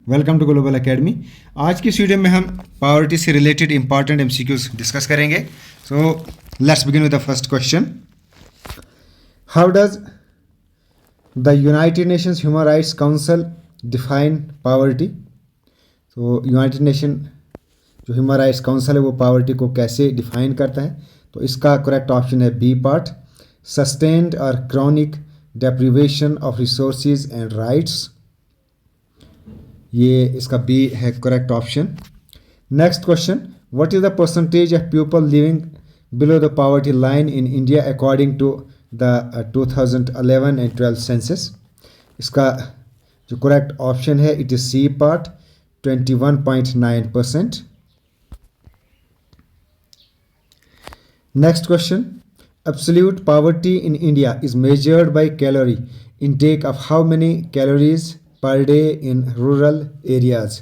Welcome to global academy. आज की इस वीडियो में हम पावर्टी से रिलेटेड इंपॉर्टेंट एमसीक्यूज डिस्कस करेंगे। So let's begin with the first question. How does the United Nations human rights council define poverty? तो United nation जो human rights council है वो पावर्टी को कैसे डिफाइन करता है? तो इसका करेक्ट ऑप्शन है बी पार्ट, सस्टेन्ड और chronic deprivation of resources and rights. ये इसका बी है correct option. Next question, what is the percentage of people living below the poverty line in India according to the 2011 and 12 census? इसका जो correct option है it is C part, 21.9%। Next question, absolute poverty in India is measured by calorie intake of how many calories per day in rural areas?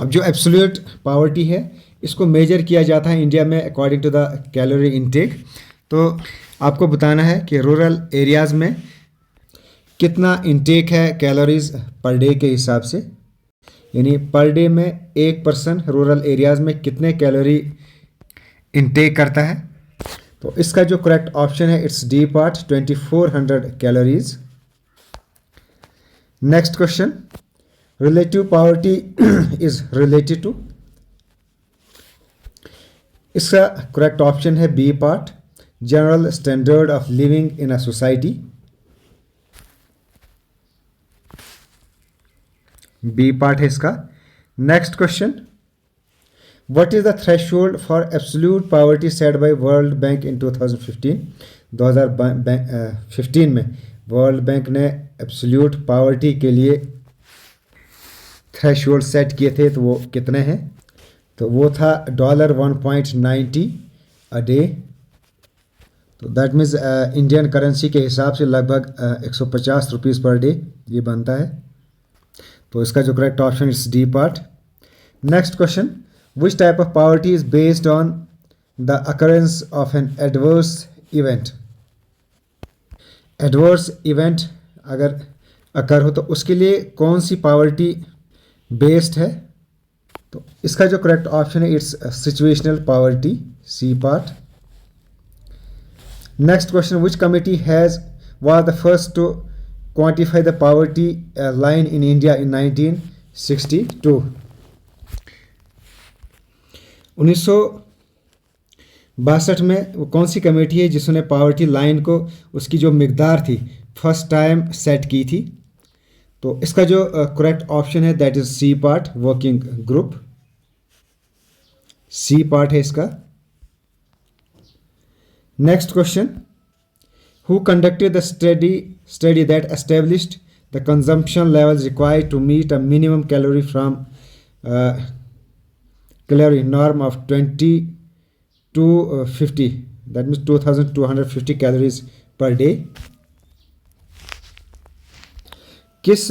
अब जो absolute poverty है इसको major किया जाता है इंडिया में according to the calorie intake. तो आपको बताना है कि रूरल एरियाज़ में कितना इनटेक है कैलोरीज पर डे के हिसाब से, यानी पर डे में एक पर्सन रूरल एरियाज़ में कितने कैलोरी इनटेक करता है। तो इसका जो करेक्ट ऑप्शन है it's D part, 2400 calories. Next question, relative poverty is related to? इसका करेक्ट ऑप्शन है B part, general standard of living in a society. B part है इसका। Next question, What is the threshold for absolute poverty set by World Bank in 2015? 2015 में world bank ने absolute poverty के लिए threshold set किए थे, तो वो कितने हैं? तो वो था $1.90 अ डे। तो दैट मीन्स इंडियन करेंसी के हिसाब से लगभग 150 रुपीज़ पर डे ये बनता है। तो इसका जो correct option is D part. Next question, which type of poverty is based on the occurrence of an adverse event? adverse event अगर अकर हो तो उसके लिए कौन सी पावर्टी बेस्ड है? तो इसका जो करेक्ट ऑप्शन है it's situational poverty, C part. Next question, which committee was the first to quantify the poverty line in India in 1962? 1962 में वो कौन सी कमेटी है जिसने पावर्टी लाइन को उसकी जो मिकदार थी फर्स्ट टाइम सेट की थी? तो इसका जो करेक्ट ऑप्शन है that is C part, working group. C part है इसका। Next question, who conducted the study that established the consumption levels required to meet a minimum calorie from calorie norm of 20 to 50, that means 2250 calories per day? किस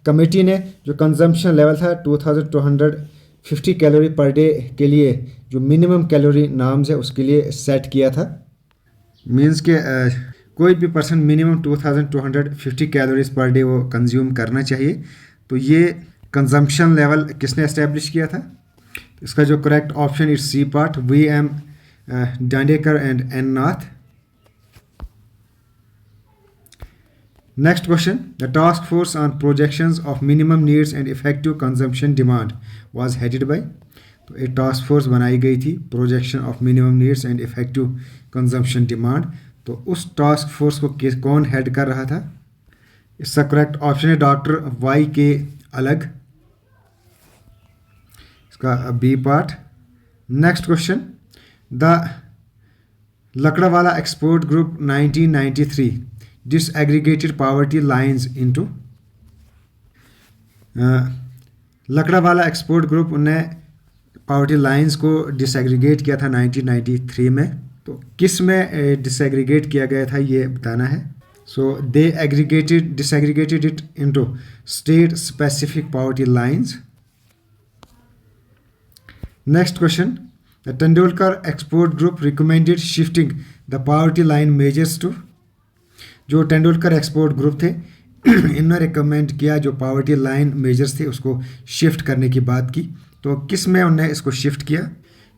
committee ने जो consumption level था 2250 calorie per day के लिए जो minimum calorie norms है उसके लिए सेट किया था? मीन्स के कोई भी person minimum 2250 calories per day वो कंज्यूम करना चाहिए। तो ये कंजम्पशन लेवल किसने एस्टेब्लिश किया था? इसका जो correct option is C part, VM Dandekar and N Nath. Next question, the task force on projections of minimum needs and effective consumption demand was headed by? तो एक टास्क फोर्स बनाई गई थी projection of minimum needs and effective consumption demand. तो उस task force को कौन head कर रहा था? इसका करेक्ट ऑप्शन है डॉक्टर YK अलग, का B part. Next question, the Lakdawala export group 1993 disaggregated poverty lines into? Lakdawala export group ने पावर्टी लाइंस को डिसएग्रीगेट किया था 1993 में। तो किस में डिसएग्रीगेट किया गया था ये बताना है। So they disaggregated it into state specific poverty lines. Next question, the Tendulkar Export Group recommended shifting the poverty line measures to? जो टेंडुलकर एक्सपोर्ट ग्रुप थे इन्होंने रिकमेंड किया जो पावर्टी लाइन मेजर्स थे उसको शिफ्ट करने की बात की। तो किस में उन्होंने इसको शिफ्ट किया?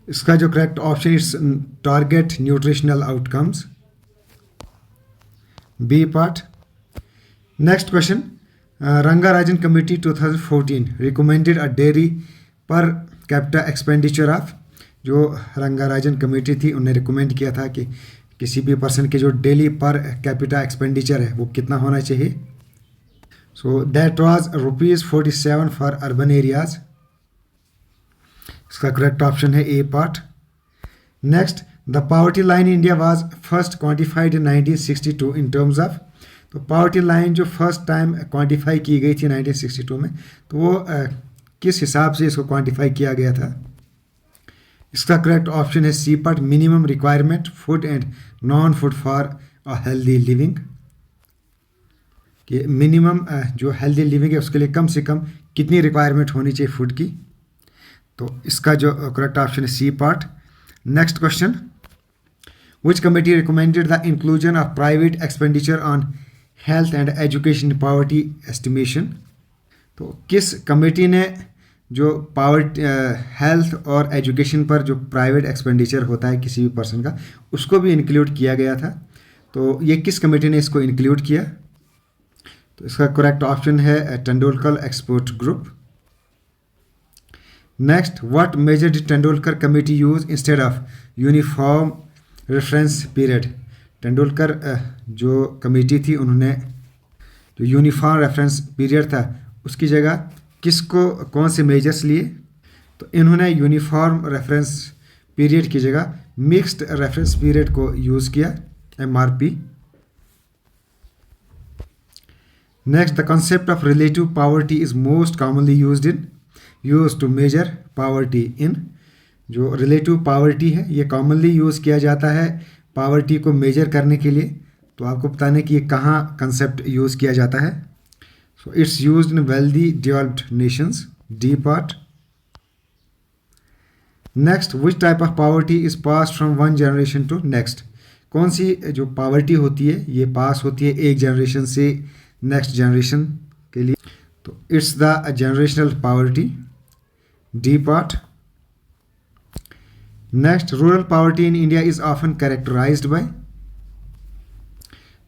इसका जो correct option is target nutritional outcomes, B part. Next question, Rangarajan committee 2014 recommended a daily per capita expenditure of, जो रंगाराजन कमेटी थी उन्हें रिकमेंड किया था कि किसी भी पर्सन के जो डेली पर कैपिटा एक्सपेंडिचर है वो कितना होना चाहिए। So that was ₹47 for urban areas. इसका करेक्ट ऑप्शन है A part. Next, the poverty line in India was first quantified in 1962 in terms of, तो पावर्टी लाइन जो फर्स्ट टाइम क्वान्टिफाई की गई थी 1962 में, तो वो किस हिसाब से इसको क्वान्टिफाई किया गया था? इसका करेक्ट ऑप्शन है C part, minimum requirement food and non food for a healthy living, कि मिनिमम जो हेल्दी लिविंग है उसके लिए कम से कम कितनी रिक्वायरमेंट होनी चाहिए फूड की। तो इसका जो करेक्ट ऑप्शन है C part. Next question, which committee recommended the inclusion of private expenditure on health and education poverty estimation, तो किस कमेटी ने जो हेल्थ और एजुकेशन पर जो प्राइवेट एक्सपेंडिचर होता है किसी भी पर्सन का उसको भी इंक्लूड किया गया था, तो ये किस कमेटी ने इसको इंक्लूड किया? तो इसका करेक्ट ऑप्शन है Tendulkar expert group. Next, what measure did Tendulkar committee use instead of uniform reference period, Tendulkar जो कमेटी थी उन्होंने जो यूनिफॉर्म रेफरेंस पीरियड था उसकी जगह किसको कौन से मेजर्स लिए? तो इन्होंने यूनिफॉर्म रेफरेंस पीरियड की जगह मिक्स्ड रेफरेंस पीरियड को यूज़ किया, MRP। Next, the concept of relative poverty is most commonly used to measure poverty in, जो रिलेटिव पावर्टी है ये कॉमनली यूज़ किया जाता है पावर्टी को मेजर करने के लिए। तो आपको बताने कि ये कहाँ कंसेप्ट यूज़ किया जाता है। So it's used in wealthy developed nations, D part. Next, which type of poverty is pass from one generation to next, कौन सी जो पावर्टी होती है ये पास होती है एक जनरेशन से नेक्स्ट जनरेशन के लिए? तो it's the generational poverty, D part. Next, rural poverty in India is often characterised by,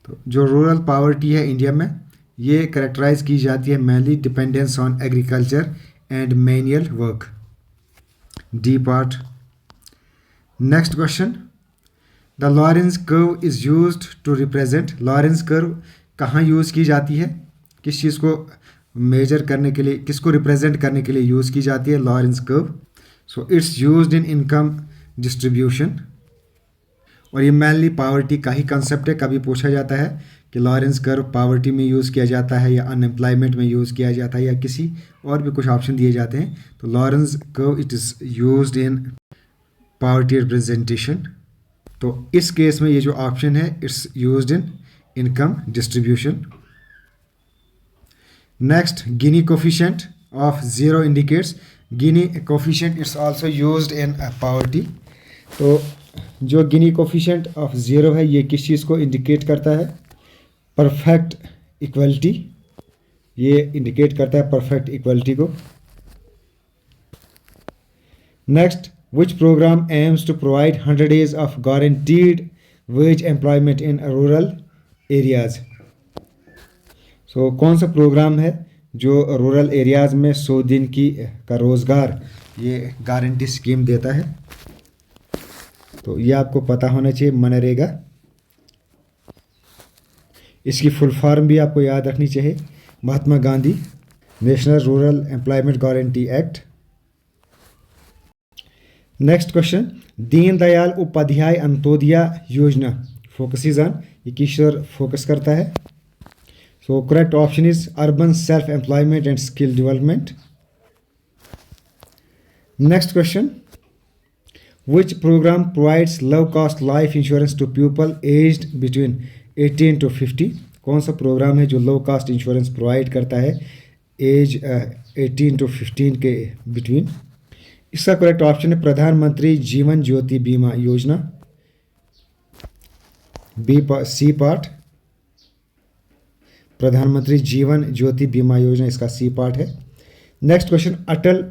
तो जो रूरल पावर्टी है इंडिया में ये कैरेक्टराइज की जाती है mainly dependence on agriculture and manual work, D part. Next question, the Lorenz curve is used to represent, Lorenz curve कहाँ use की जाती है, किस चीज़ को मेजर करने के लिए, किसको रिप्रेजेंट करने के लिए यूज़ की जाती है Lawrence curve? So it's used in income distribution, और ये मेनली पावर्टी का ही कंसेप्ट है। कभी पूछा जाता है कि लॉरेंस कर्व पावर्टी में यूज़ किया जाता है या अनएम्प्लॉयमेंट में यूज़ किया जाता है या किसी और भी कुछ ऑप्शन दिए जाते हैं, तो Lawrence curve it is used in poverty representation. तो इस केस में ये जो ऑप्शन है it's used in income distribution. Next, Guinea coefficient of zero indicates, Guinea coefficient it's also used in poverty. तो जो गिनी कोफिशिएंट ऑफ ज़ीरो है ये किस चीज़ को इंडिकेट करता है? परफेक्ट इक्वलिटी, ये इंडिकेट करता है परफेक्ट इक्वलिटी को। Next, which programme aims to provide 100 days of guaranteed wage employment in rural areas, so कौन सा प्रोग्राम है जो रूरल एरियाज़ में 100 दिन की का रोज़गार ये गारंटी स्कीम देता है? तो ये आपको पता होना चाहिए, मनरेगा। इसकी फुल फॉर्म भी आपको याद रखनी चाहिए, Mahatma Gandhi national rural employment guarantee act. Next question, Deendayal Upadhyaya Antyodaya Yojana focuses on, ये किस पर फोकस करता है? So correct option is urban self employment and skill development. Next question, which program provides low cost life insurance to people aged between 18 to 50, कौन सा programme है जो लो cast insurance provide करता है एज 18 to 15 के between? इसका correct option है प्रधानमंत्री जीवन ज्योति बीमा योजना, सी पार्ट। प्रधानमंत्री जीवन ज्योति बीमा योजना इसका सी पार्ट है। Next question, Atal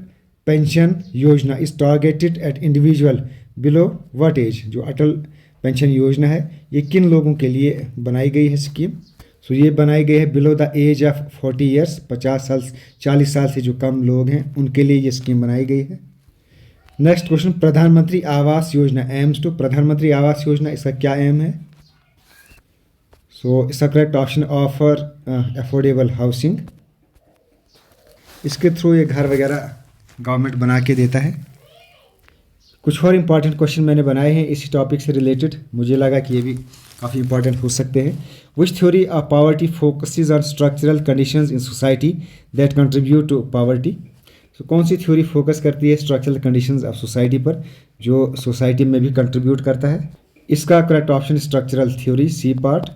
pension Yojana is targeted at individual below what age. जो अटल पेंशन योजना है ये किन लोगों के लिए बनाई गई है स्कीम? सो ये बनाई गई है below the age of 40 years, 40 साल से जो कम लोग हैं उनके लिए ये स्कीम बनाई गई है। नेक्स्ट क्वेश्चन, प्रधानमंत्री आवास योजना एम्स टू। प्रधानमंत्री आवास योजना इसका क्या एम है? सो इसका correct option offer affordable housing. इसके थ्रू ये घर वगैरह गवर्नमेंट बना के देता है। कुछ और इम्पॉर्टेंट क्वेश्चन मैंने बनाए हैं इसी टॉपिक से रिलेटेड, मुझे लगा कि ये भी काफ़ी इंपॉर्टेंट हो सकते हैं। Which theory of poverty focuses on structural conditions in society that contribute to poverty. So कौन सी थ्योरी फोकस करती है स्ट्रक्चरल कंडीशंस ऑफ सोसाइटी पर, जो सोसाइटी में भी कंट्रीब्यूट करता है? इसका correct option structural theory, C part.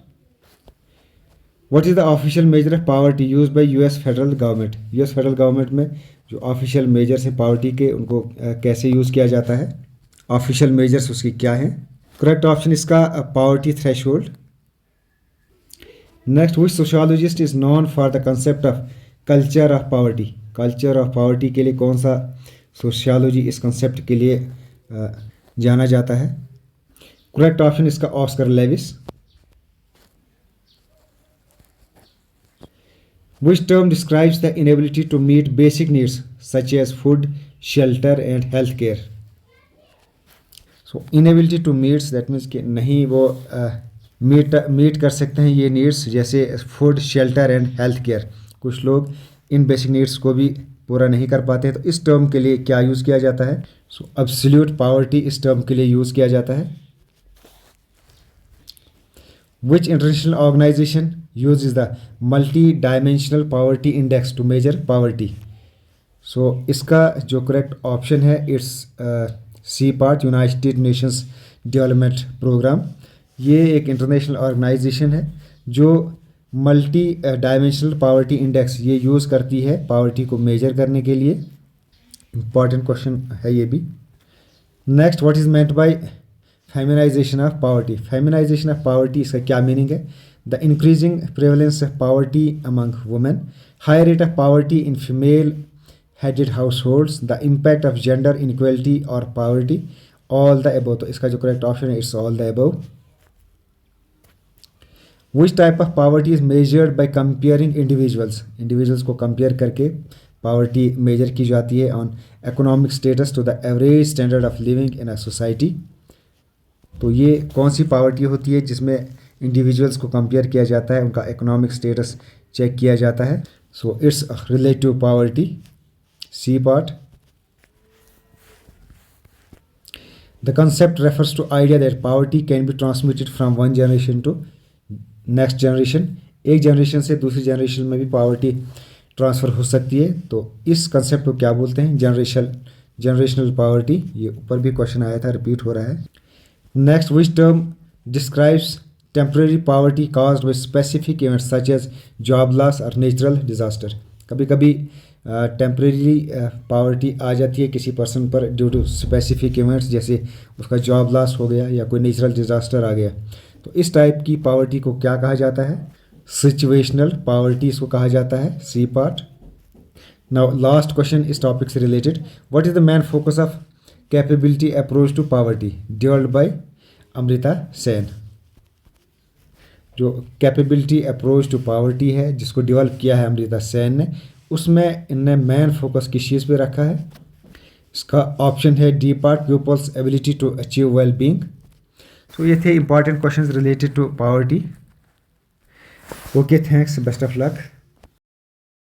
What is the official measure of poverty use by US federal government. US federal government में जो ऑफिशियल मेजर्स हैं पॉवर्टी के उनको कैसे यूज़ किया जाता है? ऑफिशियल मेजर्स उसकी क्या हैं? करेक्ट ऑप्शन इसका poverty threshold. Next, which sociologist is known for the concept of culture of poverty. Culture of poverty के लिए कौन सा सोशियोलॉजी इस कंसेप्ट के लिए जाना जाता है? करेक्ट ऑप्शन इसका Oscar Levi's. Which term describes the inability to meet basic needs such as food, shelter and health care? So inability to meet that means कि नहीं वो मीट कर सकते हैं ये नीड्स, जैसे food, shelter and health care. कुछ लोग इन बेसिक नीड्स को भी पूरा नहीं कर पाते हैं, तो इस टर्म के लिए क्या यूज़ किया जाता है? सो एब्सोल्यूट पॉवर्टी इस टर्म के लिए यूज़ किया जाता है। Which international organization uses the multi-dimensional poverty index to measure poverty? So इसका जो करेक्ट ऑप्शन है it's C part, United Nations Development Programme. ये एक इंटरनेशनल ऑर्गेनाइजेशन है जो मल्टी डायमेंशनल पावर्टी इंडेक्स ये यूज़ करती है पावर्टी को मेजर करने के लिए। इंपॉर्टेंट क्वेश्चन है ये भी। Next, what is meant by feminisation of poverty. Feminisation of poverty इसका क्या मीनिंग है? The increasing prevalence of poverty among women, high rate of poverty in female headed households, the impact of gender inequality और poverty, all the above. तो इसका जो correct option है it's all the above. Which type of poverty is measured by comparing individuals. Individuals को compare करके poverty major की जाती है on economic status to the average standard of living in a society. तो ये कौन सी poverty होती है जिसमें इंडिविजुअल्स को कंपेयर किया जाता है, उनका इकोनॉमिक स्टेटस चेक किया जाता है? So it's relative poverty, C part. The concept refers to idea that poverty can be transmitted from one generation to next generation. एक जनरेशन से दूसरी जनरेशन में भी पावर्टी ट्रांसफ़र हो सकती है, तो इस कंसेप्ट को क्या बोलते हैं? Generational poverty. ये ऊपर भी क्वेश्चन आया था, रिपीट हो रहा है। Next, which term describes temporary poverty caused by specific events such as job loss or natural disaster? कभी कभी टेम्परेरी पावर्टी आ जाती है किसी पर्सन पर ड्यू टू स्पेसिफिक इवेंट्स, जैसे उसका जॉब लॉस हो गया या कोई नेचुरल डिजास्टर आ गया। तो इस टाइप की पावर्टी को क्या कहा जाता है? सिचुएशनल पावर्टी इसको कहा जाता है, C part. Now last question इस टॉपिक से related, what is the main focus of capability approach to poverty developed by Amartya Sen. जो कैपेबिलिटी अप्रोच टू पावर्टी है जिसको डेवलप किया है अमृता सेन ने, उसमें इनने मेन फोकस किस चीज़ पे रखा है? इसका ऑप्शन है D part, people's ability to achieve well being. तो ये थे important questions related to poverty. Okay, thanks, best of luck.